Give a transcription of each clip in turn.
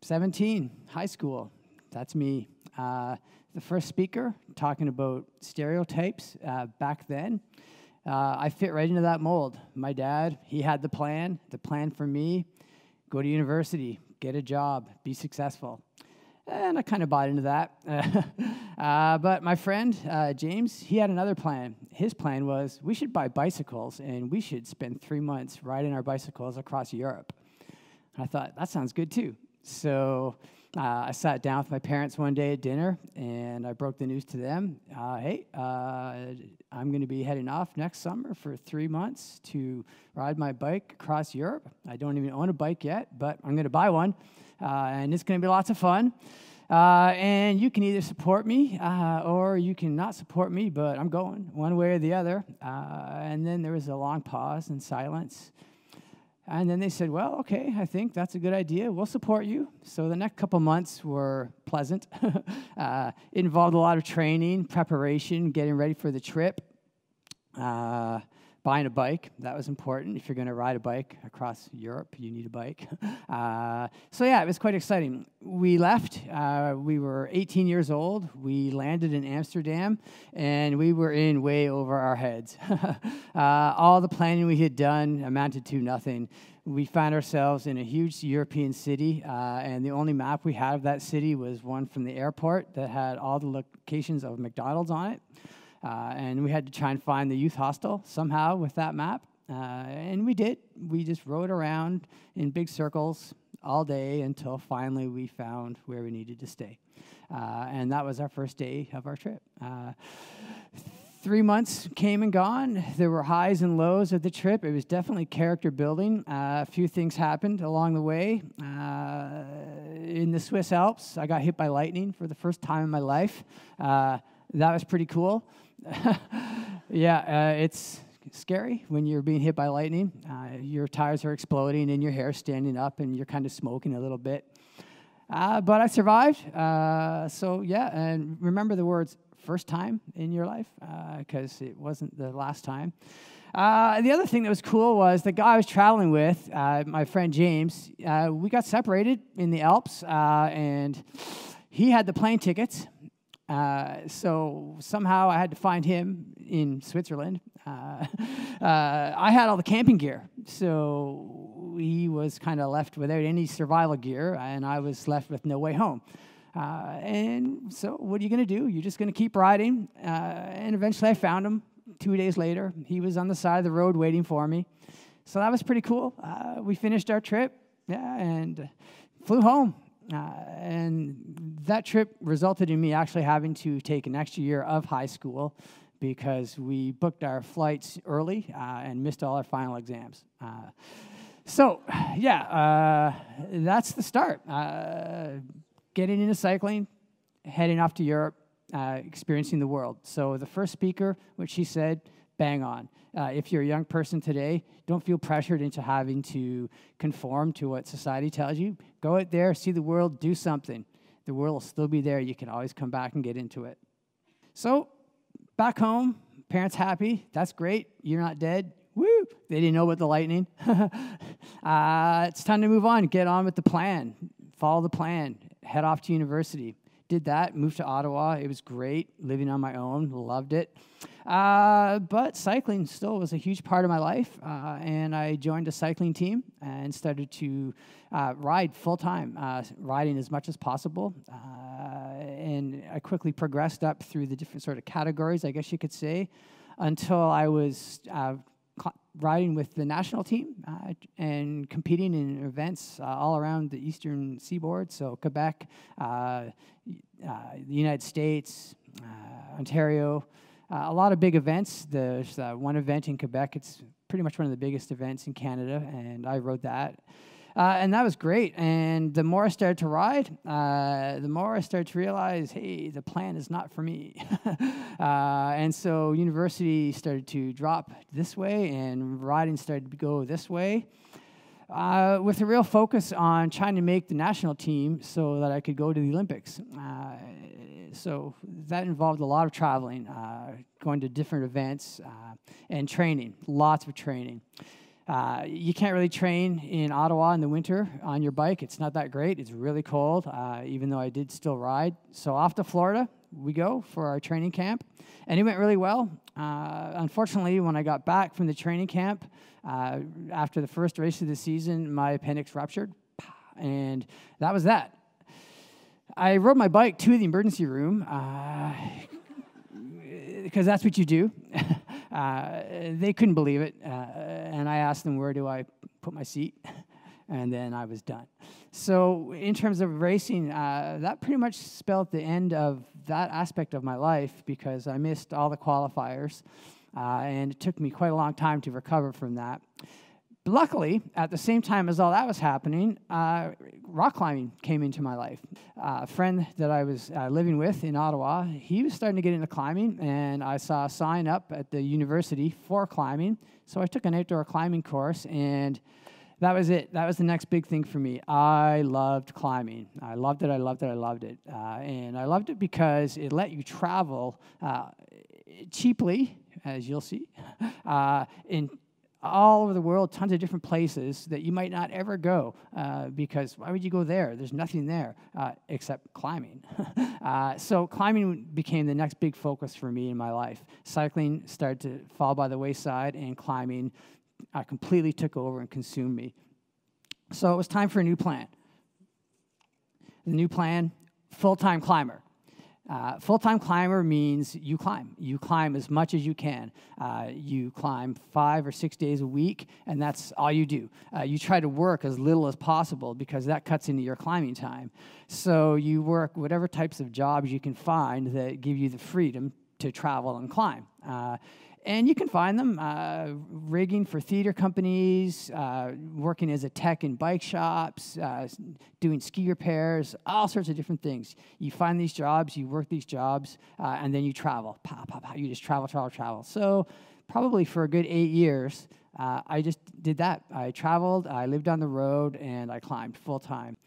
17, high school. That's me. The first speaker talking about stereotypes back then. I fit right into that mold. My dad, he had the plan for me, go to university, get a job, be successful. And I kind of bought into that. But my friend, James, he had another plan. His plan was we should buy bicycles and we should spend 3 months riding our bicycles across Europe. I thought, that sounds good too. So I sat down with my parents one day at dinner and I broke the news to them. Hey, I'm going to be heading off next summer for 3 months to ride my bike across Europe. I don't even own a bike yet, but I'm going to buy one. And it's going to be lots of fun. And you can either support me or you can not support me, but I'm going one way or the other. And then there was a long pause and silence. And then they said, well, okay, I think that's a good idea. We'll support you. So the next couple months were pleasant. It involved a lot of training, preparation, getting ready for the trip. Buying a bike, that was important. If you're going to ride a bike across Europe, you need a bike. So yeah, it was quite exciting. We left. We were 18 years old. We landed in Amsterdam, and we were in way over our heads. All the planning we had done amounted to nothing. We found ourselves in a huge European city, and the only map we had of that city was one from the airport that had all the locations of McDonald's on it. And we had to try and find the youth hostel somehow with that map. And we did. We just rode around in big circles all day until finally we found where we needed to stay. And that was our first day of our trip. 3 months came and gone. There were highs and lows of the trip. It was definitely character building. A few things happened along the way. In the Swiss Alps, I got hit by lightning for the first time in my life. That was pretty cool. Yeah, it's scary when you're being hit by lightning. Your tires are exploding and your hair's standing up and you're kind of smoking a little bit. But I survived. So yeah, and remember the words first time in your life because it wasn't the last time. The other thing that was cool was the guy I was traveling with, my friend James, we got separated in the Alps and he had the plane tickets. So somehow I had to find him in Switzerland. I had all the camping gear, so he was kind of left without any survival gear, and I was left with no way home. And so what are you going to do? You're just going to keep riding, and eventually I found him 2 days later. He was on the side of the road waiting for me. So that was pretty cool. We finished our trip, and flew home. And that trip resulted in me actually having to take an extra year of high school because we booked our flights early and missed all our final exams. So, that's the start. Getting into cycling, heading off to Europe, experiencing the world. So the first speaker, what she said, bang on. If you're a young person today, don't feel pressured into having to conform to what society tells you. Go out there, see the world, do something. The world will still be there. You can always come back and get into it. So back home, parents happy. That's great. You're not dead. Woo! They didn't know about the lightning. It's time to move on. Get on with the plan. Follow the plan. Head off to university. Did that, moved to Ottawa. It was great, living on my own, loved it. But cycling still was a huge part of my life, and I joined a cycling team and started to ride full-time, riding as much as possible. And I quickly progressed up through the different sort of categories, I guess you could say, until I was riding with the national team and competing in events all around the eastern seaboard, so Quebec, the United States, Ontario, a lot of big events. There's one event in Quebec. It's pretty much one of the biggest events in Canada, and I rode that. And that was great. And the more I started to ride, the more I started to realize, hey, the plan is not for me. And so university started to drop this way, and riding started to go this way, with a real focus on trying to make the national team so that I could go to the Olympics. So that involved a lot of traveling, going to different events, and training, lots of training. You can't really train in Ottawa in the winter on your bike. It's not that great. It's really cold, even though I did still ride. So off to Florida we go for our training camp, and it went really well. Unfortunately, when I got back from the training camp, after the first race of the season, my appendix ruptured, and that was that. I rode my bike to the emergency room, because that's what you do. They couldn't believe it, and I asked them, where do I put my seat? And then I was done. So in terms of racing, that pretty much spelled the end of that aspect of my life, because I missed all the qualifiers, and it took me quite a long time to recover from that. But luckily, at the same time as all that was happening, rock climbing came into my life. A friend that I was living with in Ottawa, he was starting to get into climbing, and I saw a sign up at the university for climbing. So I took an outdoor climbing course, and that was it. That was the next big thing for me. I loved climbing. I loved it, I loved it, I loved it. And I loved it because it let you travel cheaply, as you'll see, in all over the world, tons of different places that you might not ever go, because why would you go there? There's nothing there except climbing. So climbing became the next big focus for me in my life. Cycling started to fall by the wayside, and climbing completely took over and consumed me. So it was time for a new plan. The new plan, full-time climber. Full-time climber means you climb. You climb as much as you can. You climb 5 or 6 days a week, and that's all you do. You try to work as little as possible, because that cuts into your climbing time. So you work whatever types of jobs you can find that give you the freedom to travel and climb. And you can find them rigging for theater companies, working as a tech in bike shops, doing ski repairs, all sorts of different things. You find these jobs, you work these jobs, and then you travel. You just travel, travel, travel. So probably for a good 8 years, I just did that. I traveled, I lived on the road, and I climbed full time.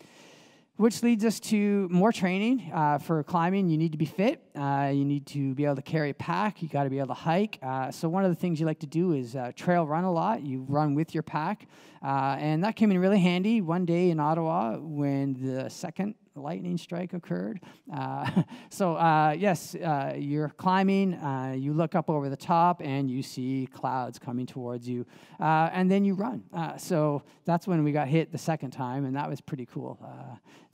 Which leads us to more training. For climbing, you need to be fit. You need to be able to carry a pack. You got to be able to hike. So one of the things you like to do is trail run a lot. You run with your pack. And that came in really handy one day in Ottawa when the second lightning strike occurred. Yes, you're climbing, you look up over the top, and you see clouds coming towards you, and then you run. So that's when we got hit the second time, and that was pretty cool.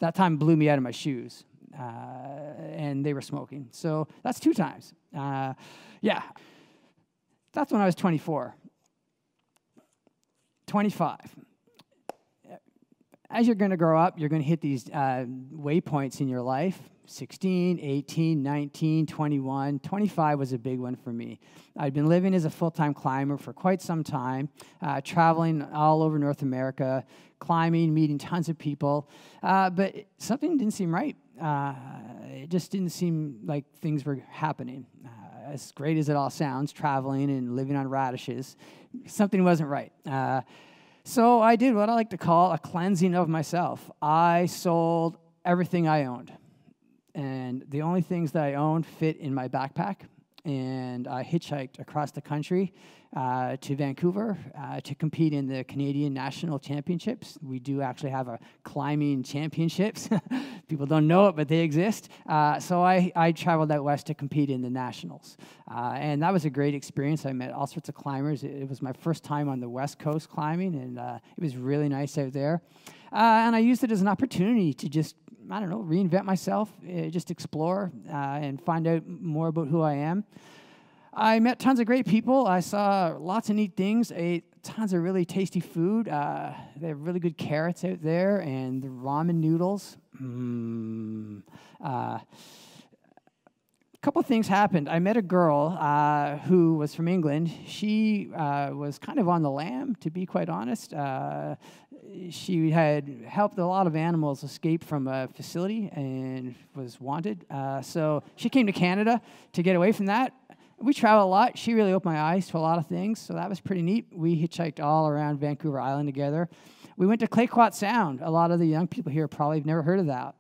That time blew me out of my shoes, and they were smoking. So that's 2 times. Yeah, that's when I was 24. 25. As you're going to grow up, you're going to hit these waypoints in your life. 16, 18, 19, 21. 25 was a big one for me. I'd been living as a full-time climber for quite some time, traveling all over North America, climbing, meeting tons of people, but something didn't seem right. It just didn't seem like things were happening. As great as it all sounds, traveling and living on radishes, something wasn't right. So I did what I like to call a cleansing of myself. I sold everything I owned. And the only things that I owned fit in my backpack. And I hitchhiked across the country to Vancouver to compete in the Canadian National Championships. We do actually have a climbing championships. People don't know it, but they exist. So I traveled out west to compete in the nationals. And that was a great experience. I met all sorts of climbers. It was my first time on the West Coast climbing, and it was really nice out there. And I used it as an opportunity to just, I don't know, reinvent myself, just explore and find out more about who I am. I met tons of great people. I saw lots of neat things. I ate tons of really tasty food. They have really good carrots out there, and the ramen noodles. A couple of things happened. I met a girl who was from England. She was kind of on the lam, to be quite honest. She had helped a lot of animals escape from a facility and was wanted. So she came to Canada to get away from that. We traveled a lot. She really opened my eyes to a lot of things, so that was pretty neat. We hitchhiked all around Vancouver Island together. We went to Clayoquot Sound. A lot of the young people here probably have never heard of that,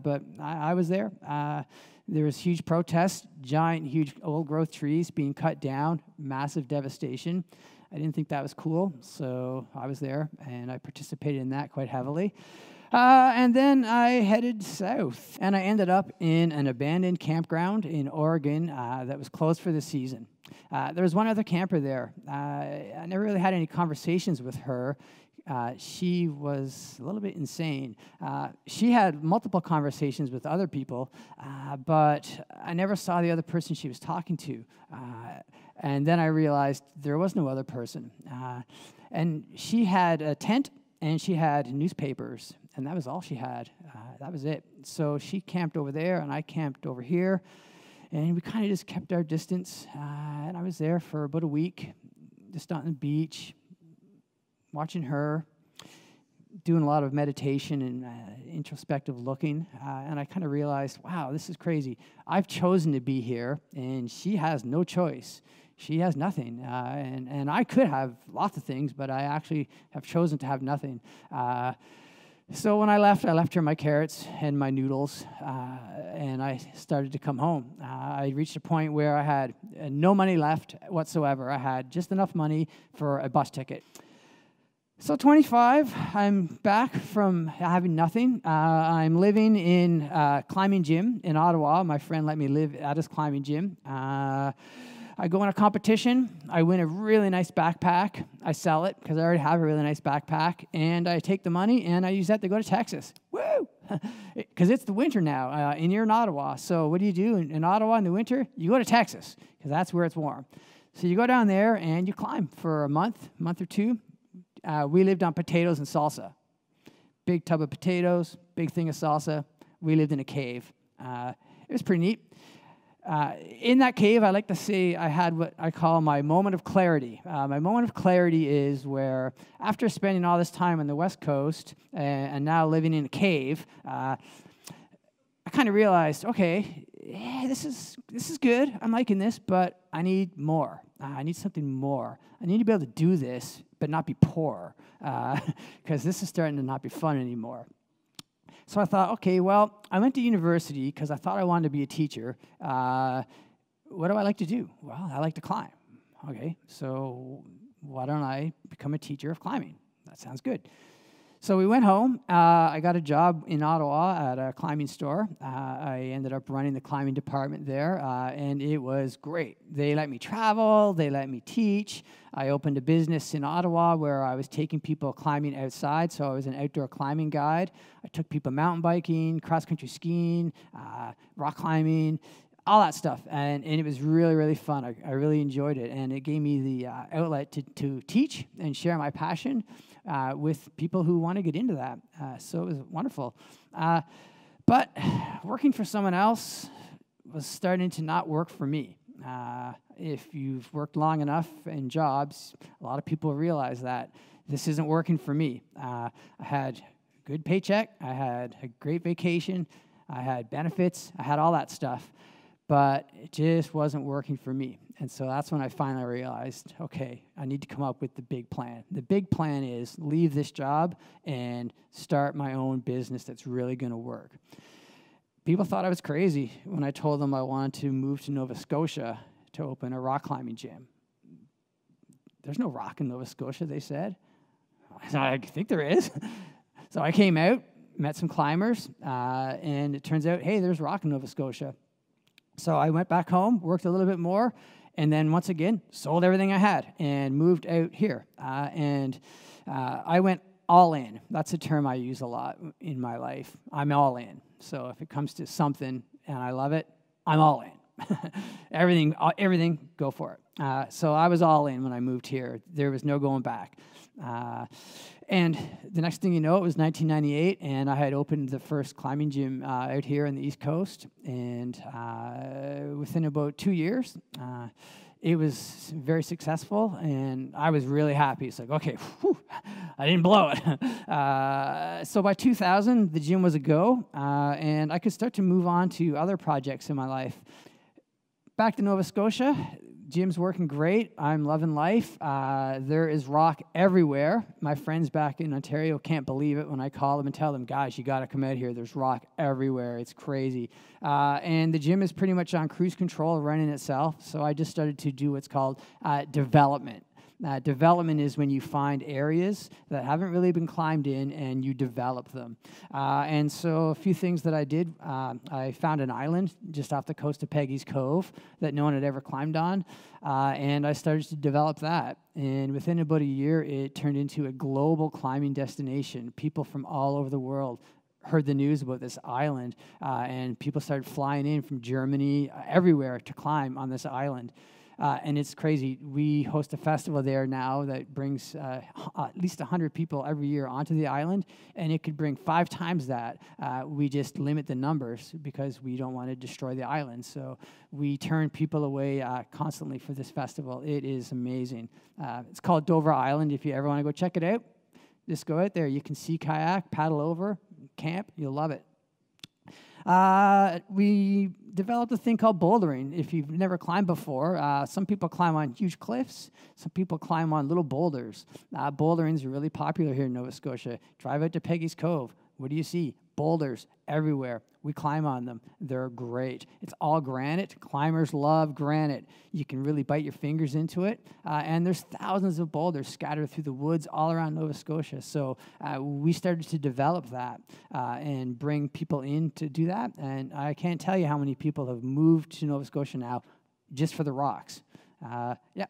but I was there. There was huge protests, giant, huge old-growth trees being cut down, massive devastation. I didn't think that was cool, so I was there, and I participated in that quite heavily. And then I headed south, and I ended up in an abandoned campground in Oregon that was closed for the season. There was one other camper there. I never really had any conversations with her. She was a little bit insane. She had multiple conversations with other people, but I never saw the other person she was talking to. And then I realized there was no other person. And she had a tent, and she had newspapers, and that was all she had. That was it. So she camped over there, and I camped over here, and we kind of just kept our distance. And I was there for about a week, just on the beach, watching her, doing a lot of meditation and introspective looking, and I kind of realized, wow, this is crazy. I've chosen to be here, and she has no choice. She has nothing, and I could have lots of things, but I actually have chosen to have nothing. So when I left her my carrots and my noodles, and I started to come home. I reached a point where I had no money left whatsoever. I had just enough money for a bus ticket. So 25, I'm back from having nothing. I'm living in a climbing gym in Ottawa. My friend let me live at his climbing gym. I go in a competition. I win a really nice backpack. I sell it because I already have a really nice backpack. And I take the money and I use that to go to Texas. Woo! Because it's the winter now and you're in Ottawa. So what do you do in Ottawa in the winter? You go to Texas because that's where it's warm. So you go down there and you climb for a month or two. We lived on potatoes and salsa. Big tub of potatoes, big thing of salsa. We lived in a cave. It was pretty neat. In that cave, I like to say I had what I call my moment of clarity. My moment of clarity is where, after spending all this time on the West Coast and now living in a cave, I kind of realized, okay, yeah, this is good. I'm liking this, but I need more. I need something more. I need to be able to do this, but not be poor, because this is starting to not be fun anymore. So I thought, okay, well, I went to university because I thought I wanted to be a teacher. What do I like to do? Well, I like to climb. Okay, so why don't I become a teacher of climbing? That sounds good. So we went home. I got a job in Ottawa at a climbing store. I ended up running the climbing department there, and it was great. They let me travel. They let me teach. I opened a business in Ottawa where I was taking people climbing outside, so I was an outdoor climbing guide. I took people mountain biking, cross-country skiing, rock climbing, all that stuff, and it was really, really fun. I really enjoyed it, and it gave me the outlet to teach and share my passion with people who want to get into that. So it was wonderful. But working for someone else was starting to not work for me. If you've worked long enough in jobs, a lot of people realize that this isn't working for me. I had a good paycheck. I had a great vacation. I had benefits. I had all that stuff. But it just wasn't working for me. And so that's when I finally realized, okay, I need to come up with the big plan. The big plan is leave this job and start my own business that's really going to work. People thought I was crazy when I told them I wanted to move to Nova Scotia to open a rock climbing gym. There's no rock in Nova Scotia, they said. I think there is. So I came out, met some climbers, and it turns out, hey, there's rock in Nova Scotia. So I went back home, worked a little bit more, and then once again, sold everything I had and moved out here. I went all in. That's a term I use a lot in my life. I'm all in. So if it comes to something and I love it, I'm all in. everything, go for it. So I was all in when I moved here. There was no going back. And the next thing you know, it was 1998, and I had opened the first climbing gym out here on the East Coast. And within about 2 years, it was very successful, and I was really happy. It's like, okay, whew, I didn't blow it. So by 2000, the gym was a go, and I could start to move on to other projects in my life. Back to Nova Scotia. Gym's working great. I'm loving life. There is rock everywhere. My friends back in Ontario can't believe it when I call them and tell them, guys, you got to come out here. There's rock everywhere. It's crazy. And the gym is pretty much on cruise control, running itself. So I just started to do what's called development. Development is when you find areas that haven't really been climbed in and you develop them. And so a few things that I did, I found an island just off the coast of Peggy's Cove that no one had ever climbed on, and I started to develop that. And within about a year, it turned into a global climbing destination. People from all over the world heard the news about this island, and people started flying in from Germany, everywhere to climb on this island. And it's crazy. We host a festival there now that brings at least 100 people every year onto the island, and it could bring 5 times that. We just limit the numbers because we don't want to destroy the island. So we turn people away constantly for this festival. It is amazing. It's called Dover Island. If you ever want to go check it out, just go out there. You can sea kayak, paddle over, camp. You'll love it. We developed a thing called bouldering. If you've never climbed before, some people climb on huge cliffs. Some people climb on little boulders. Bouldering is really popular here in Nova Scotia. Drive out to Peggy's Cove. What do you see? Boulders everywhere. We climb on them. They're great. It's all granite. Climbers love granite. You can really bite your fingers into it. And there's thousands of boulders scattered through the woods all around Nova Scotia. So we started to develop that and bring people in to do that. And I can't tell you how many people have moved to Nova Scotia now just for the rocks. Yeah.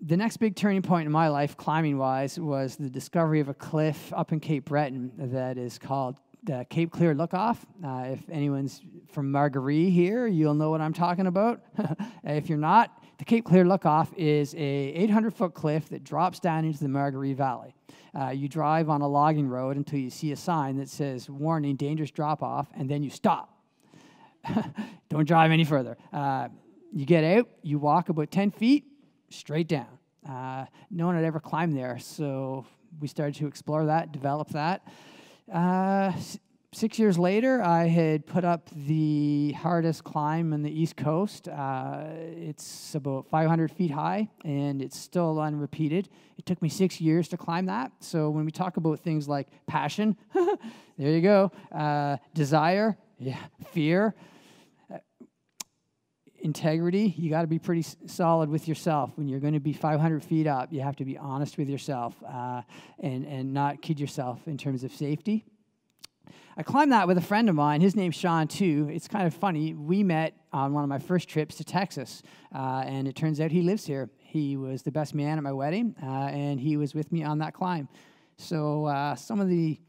The next big turning point in my life, climbing-wise, was the discovery of a cliff up in Cape Breton that is called the Cape Clear Look-Off. If anyone's from Margaree here, you'll know what I'm talking about. If you're not, the Cape Clear Look-Off is a 800-foot cliff that drops down into the Margaree Valley. You drive on a logging road until you see a sign that says, "Warning, dangerous drop-off," and then you stop. Don't drive any further. You get out, you walk about 10 feet, straight down. No one had ever climbed there, so we started to explore that, develop that. 6 years later, I had put up the hardest climb on the East Coast. It's about 500 feet high, and it's still unrepeated. It took me 6 years to climb that. So when we talk about things like passion, there you go, desire, yeah, fear, integrity, you got to be pretty solid with yourself. When you're going to be 500 feet up, you have to be honest with yourself and not kid yourself in terms of safety. I climbed that with a friend of mine. His name's Sean, too. It's kind of funny. We met on one of my first trips to Texas, and it turns out he lives here. He was the best man at my wedding, and he was with me on that climb. So some of the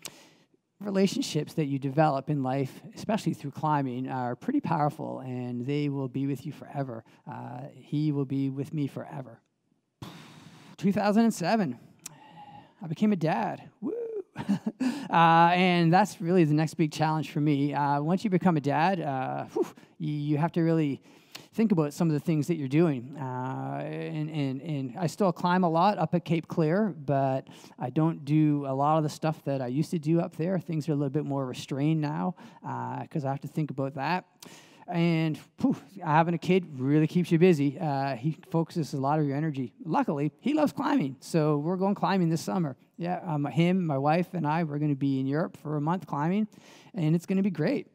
relationships that you develop in life, especially through climbing, are pretty powerful, and they will be with you forever. He will be with me forever. 2007, I became a dad. Woo! And that's really the next big challenge for me. Once you become a dad, you have to really think about some of the things that you're doing. And I still climb a lot up at Cape Clear, but I don't do a lot of the stuff that I used to do up there. Things are a little bit more restrained now because I have to think about that. And having a kid really keeps you busy. He focuses a lot of your energy. Luckily, he loves climbing, so we're going climbing this summer. Yeah, him, my wife, and I, we're going to be in Europe for a month climbing, and it's going to be great.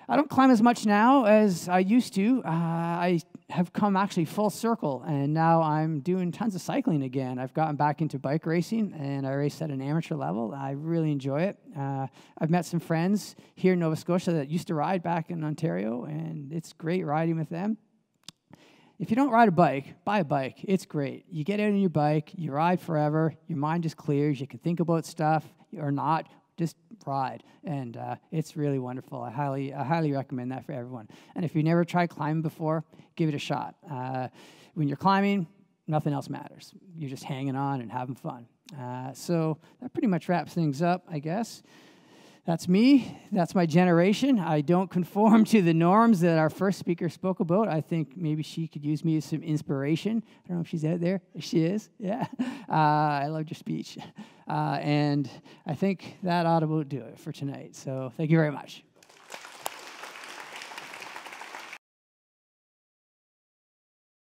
I don't climb as much now as I used to. I have come actually full circle, and now I'm doing tons of cycling again. I've gotten back into bike racing, and I race at an amateur level. I really enjoy it. I've met some friends here in Nova Scotia that used to ride back in Ontario, and it's great riding with them. If you don't ride a bike, buy a bike. It's great. You get out on your bike, you ride forever, your mind just clears, you can think about stuff or not. Just ride, and it's really wonderful. I highly recommend that for everyone. And if you've never tried climbing before, give it a shot. When you're climbing, nothing else matters. You're just hanging on and having fun. So that pretty much wraps things up, I guess. That's me. That's my generation. I don't conform to the norms that our first speaker spoke about. I think maybe she could use me as some inspiration. I don't know if she's out there. She is. Yeah. I loved your speech. And I think that ought to do it for tonight. So thank you very much.